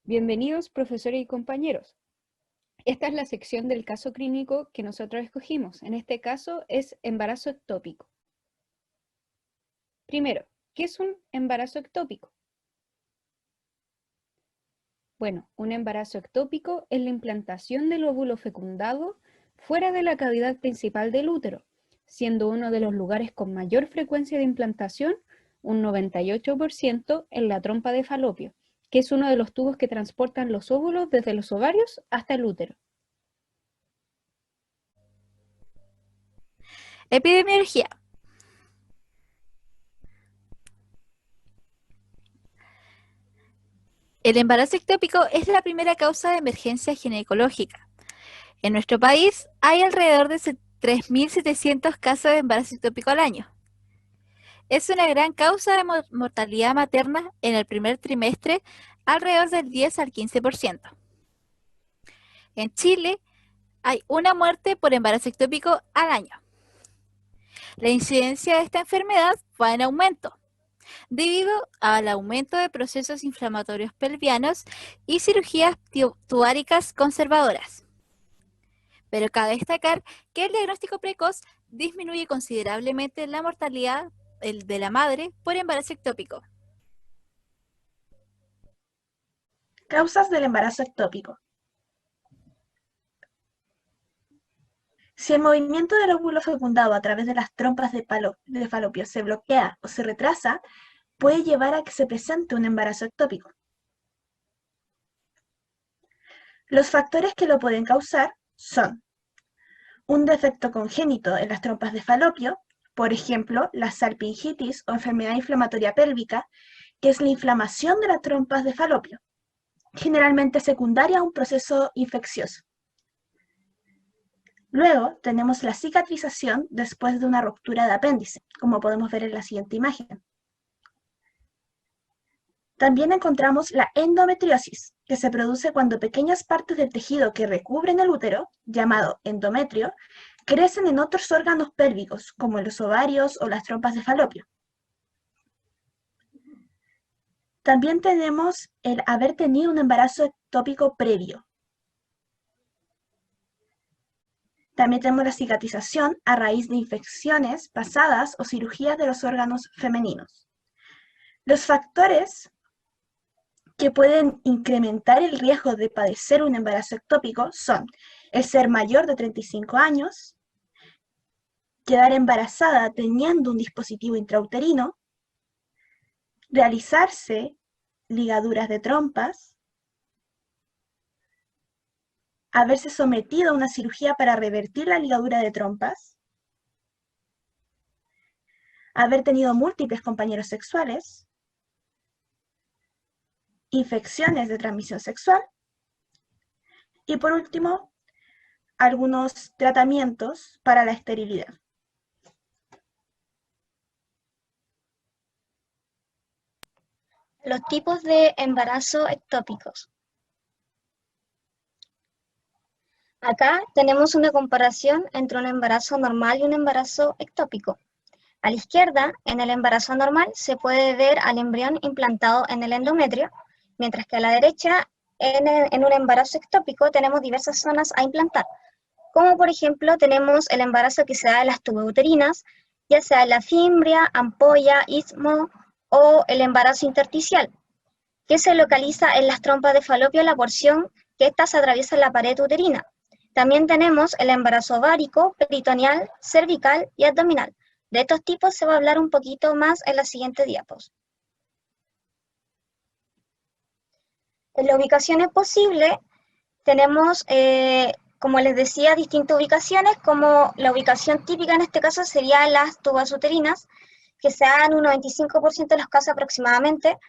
Bienvenidos, profesores y compañeros. Esta es la sección del caso clínico que nosotros escogimos. En este caso es embarazo ectópico. Primero, ¿qué es un embarazo ectópico? Bueno, un embarazo ectópico es la implantación del óvulo fecundado fuera de la cavidad principal del útero, siendo uno de los lugares con mayor frecuencia de implantación, un 98% en la trompa de falopio, que es uno de los tubos que transportan los óvulos desde los ovarios hasta el útero. Epidemiología. El embarazo ectópico es la primera causa de emergencia ginecológica. En nuestro país hay alrededor de 3.700 casos de embarazo ectópico al año. Es una gran causa de mortalidad materna en el primer trimestre, alrededor del 10 al 15%. En Chile hay una muerte por embarazo ectópico al año. La incidencia de esta enfermedad va en aumento, debido al aumento de procesos inflamatorios pelvianos y cirugías tubáricas conservadoras. Pero cabe destacar que el diagnóstico precoz disminuye considerablemente la mortalidad de la madre por embarazo ectópico. Causas del embarazo ectópico. Si el movimiento del óvulo fecundado a través de las trompas de falopio se bloquea o se retrasa, puede llevar a que se presente un embarazo ectópico. Los factores que lo pueden causar son un defecto congénito en las trompas de falopio, por ejemplo, la salpingitis o enfermedad inflamatoria pélvica, que es la inflamación de las trompas de falopio, generalmente secundaria a un proceso infeccioso. Luego tenemos la cicatrización después de una ruptura de apéndice, como podemos ver en la siguiente imagen. También encontramos la endometriosis, que se produce cuando pequeñas partes del tejido que recubren el útero, llamado endometrio, crecen en otros órganos pélvicos, como los ovarios o las trompas de falopio. También tenemos el haber tenido un embarazo ectópico previo. También tenemos la cicatrización a raíz de infecciones pasadas o cirugías de los órganos femeninos. Los factores que pueden incrementar el riesgo de padecer un embarazo ectópico son el ser mayor de 35 años, quedar embarazada teniendo un dispositivo intrauterino, realizarse ligaduras de trompas, haberse sometido a una cirugía para revertir la ligadura de trompas, haber tenido múltiples compañeros sexuales, infecciones de transmisión sexual y por último, algunos tratamientos para la esterilidad. Los tipos de embarazo ectópicos. Acá tenemos una comparación entre un embarazo normal y un embarazo ectópico. A la izquierda, en el embarazo normal, se puede ver al embrión implantado en el endometrio, mientras que a la derecha, en un embarazo ectópico, tenemos diversas zonas a implantar, como por ejemplo tenemos el embarazo que se da en las tubouterinas, ya sea en la fimbria, ampolla, istmo o el embarazo intersticial, que se localiza en las trompas de falopio en la porción que éstas atraviesan la pared uterina. También tenemos el embarazo ovárico, peritoneal, cervical y abdominal. De estos tipos se va a hablar un poquito más en la siguiente diapos. En las ubicaciones posibles tenemos, como les decía, distintas ubicaciones, como la ubicación típica en este caso sería las tubas uterinas, que se dan un 95% de los casos aproximadamente.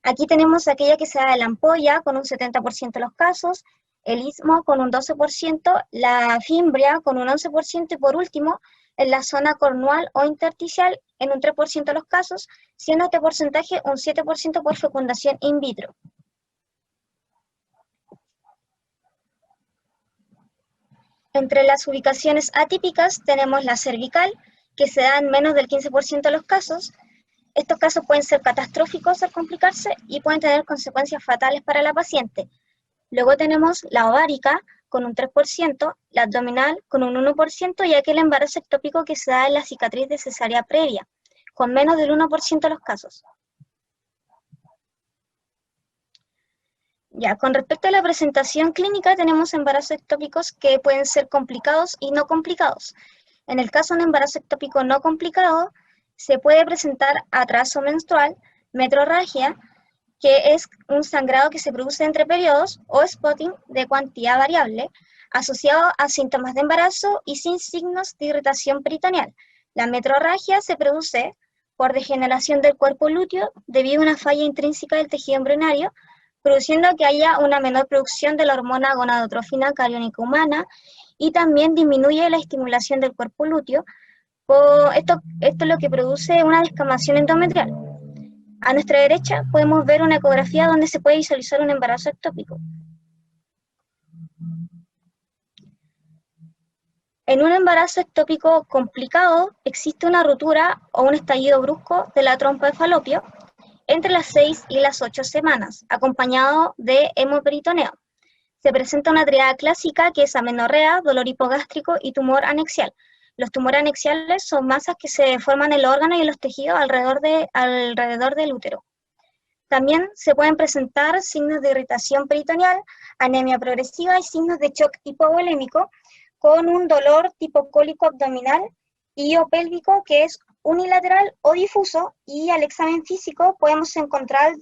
Aquí tenemos aquella que se da de la ampolla con un 70% de los casos, el istmo con un 12%, la fimbria con un 11% y por último, en la zona cornual o intersticial en un 3% de los casos, siendo este porcentaje un 7% por fecundación in vitro. Entre las ubicaciones atípicas tenemos la cervical, que se da en menos del 15% de los casos, Estos casos pueden ser catastróficos al complicarse y pueden tener consecuencias fatales para la paciente. Luego tenemos la ovárica con un 3%, la abdominal con un 1% y aquel embarazo ectópico que se da en la cicatriz de cesárea previa, con menos del 1% de los casos. Ya, con respecto a la presentación clínica, tenemos embarazos ectópicos que pueden ser complicados y no complicados. En el caso de un embarazo ectópico no complicado, se puede presentar atraso menstrual, metrorragia, que es un sangrado que se produce entre periodos, o spotting de cuantía variable, asociado a síntomas de embarazo y sin signos de irritación peritoneal. La metrorragia se produce por degeneración del cuerpo lúteo debido a una falla intrínseca del tejido embrionario, produciendo que haya una menor producción de la hormona gonadotrófina cariónica humana y también disminuye la estimulación del cuerpo lúteo. Esto es lo que produce una descamación endometrial. A nuestra derecha podemos ver una ecografía donde se puede visualizar un embarazo ectópico. En un embarazo ectópico complicado existe una rotura o un estallido brusco de la trompa de falopio entre las 6 y las 8 semanas, acompañado de hemoperitoneo. Se presenta una triada clásica que es amenorrea, dolor hipogástrico y tumor anexial. Los tumores anexiales son masas que se forman en los órganos y en los tejidos alrededor del útero. También se pueden presentar signos de irritación peritoneal, anemia progresiva y signos de shock hipovolémico con un dolor tipo cólico abdominal y o pélvico que es unilateral o difuso, y al examen físico podemos encontrar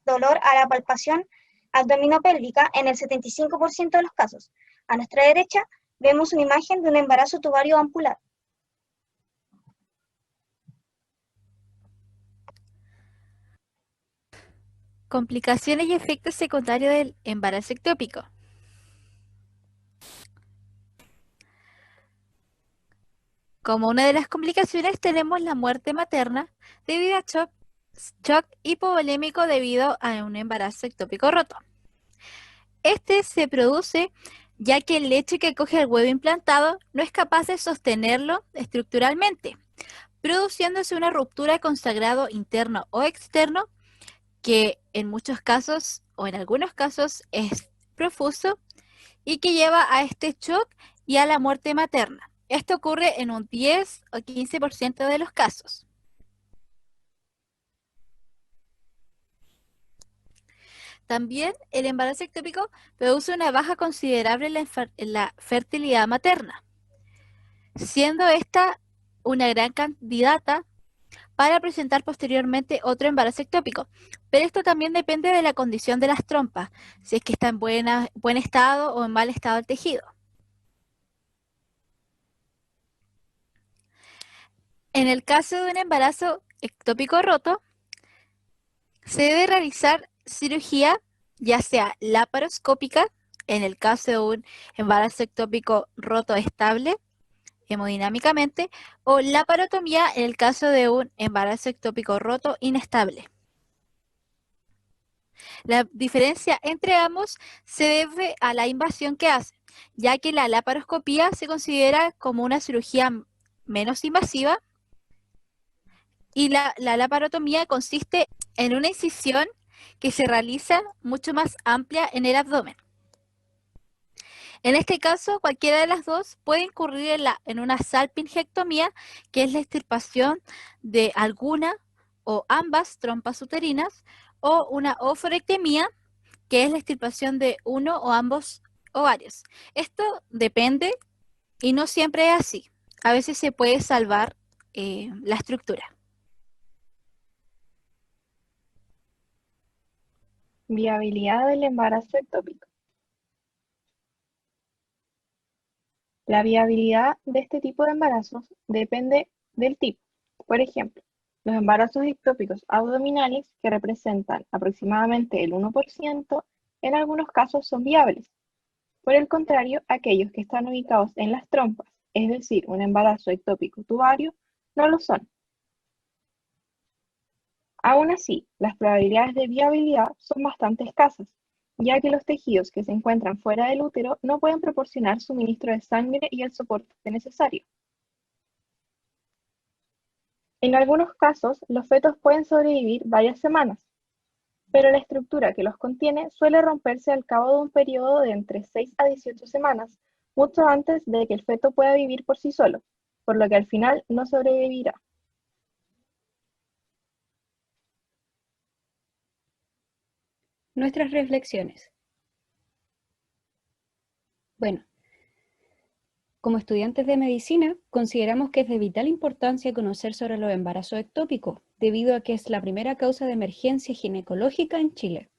dolor a la palpación abdominopélvica en el 75% de los casos. A nuestra derecha vemos una imagen de un embarazo tubario ampular. Complicaciones y efectos secundarios del embarazo ectópico. Como una de las complicaciones tenemos la muerte materna debido a shock hipovolémico debido a un embarazo ectópico roto. Este se produce ya que el leche que acoge el huevo implantado no es capaz de sostenerlo estructuralmente, produciéndose una ruptura con sangrado interno o externo que en muchos casos o en algunos casos es profuso y que lleva a este shock y a la muerte materna. Esto ocurre en un 10 o 15% de los casos. También el embarazo ectópico produce una baja considerable en la fertilidad materna, siendo esta una gran candidata para presentar posteriormente otro embarazo ectópico. Pero esto también depende de la condición de las trompas, si es que está en buen estado o en mal estado el tejido. En el caso de un embarazo ectópico roto, se debe realizar cirugía, ya sea laparoscópica, en el caso de un embarazo ectópico roto estable, hemodinámicamente, o laparotomía en el caso de un embarazo ectópico roto inestable. La diferencia entre ambos se debe a la invasión que hacen, ya que la laparoscopía se considera como una cirugía menos invasiva y la laparotomía consiste en una incisión que se realiza mucho más amplia en el abdomen. En este caso, cualquiera de las dos puede incurrir en una salpingectomía, que es la extirpación de alguna o ambas trompas uterinas, o una oophorectomía, que es la extirpación de uno o ambos ovarios. Esto depende y no siempre es así. A veces se puede salvar la estructura. Viabilidad del embarazo ectópico. La viabilidad de este tipo de embarazos depende del tipo. Por ejemplo, los embarazos ectópicos abdominales, que representan aproximadamente el 1%, en algunos casos son viables. Por el contrario, aquellos que están ubicados en las trompas, es decir, un embarazo ectópico tubario, no lo son. Aún así, las probabilidades de viabilidad son bastante escasas, ya que los tejidos que se encuentran fuera del útero no pueden proporcionar suministro de sangre y el soporte necesario. En algunos casos, los fetos pueden sobrevivir varias semanas, pero la estructura que los contiene suele romperse al cabo de un periodo de entre 6 a 18 semanas, mucho antes de que el feto pueda vivir por sí solo, por lo que al final no sobrevivirá. Nuestras reflexiones. Bueno, como estudiantes de medicina, consideramos que es de vital importancia conocer sobre los embarazos ectópicos, debido a que es la primera causa de emergencia ginecológica en Chile.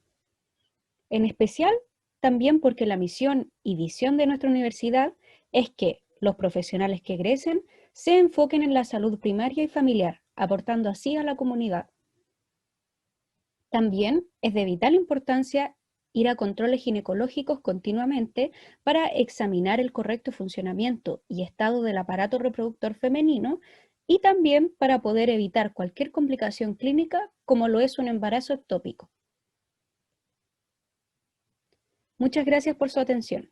En especial, también porque la misión y visión de nuestra universidad es que los profesionales que egresen se enfoquen en la salud primaria y familiar, aportando así a la comunidad. También es de vital importancia ir a controles ginecológicos continuamente para examinar el correcto funcionamiento y estado del aparato reproductor femenino y también para poder evitar cualquier complicación clínica como lo es un embarazo ectópico. Muchas gracias por su atención.